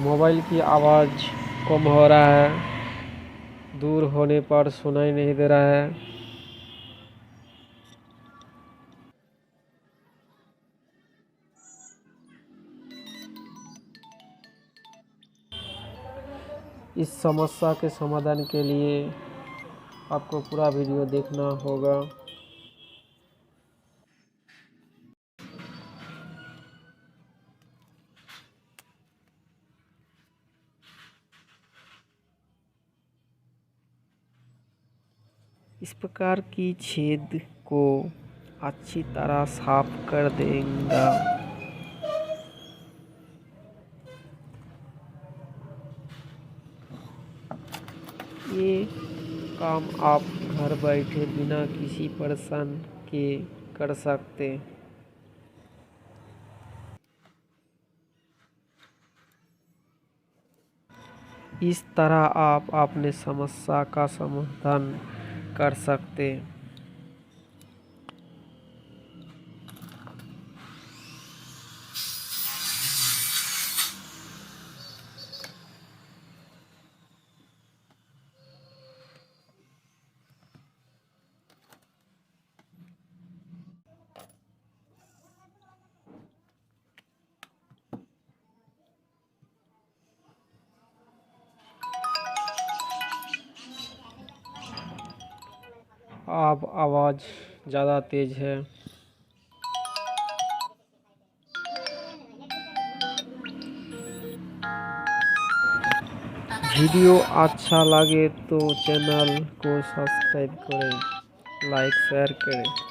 Mobile की आवाज़ कम हो रहा है, दूर होने पर सुनाई नहीं दे रहा है। इस समस्या के समाधान के लिए आपको पूरा वीडियो देखना होगा। इस प्रकार की छेद को अच्छी तरह साफ कर देंगे। ये काम आप घर बैठे बिना किसी परेशान के कर सकते। इस तरह आप अपने समस्या का समाधान कर सकते। अब आवाज़ ज़्यादा तेज़ है। वीडियो अच्छा लगे तो चैनल को सब्सक्राइब करें, लाइक शेयर करें।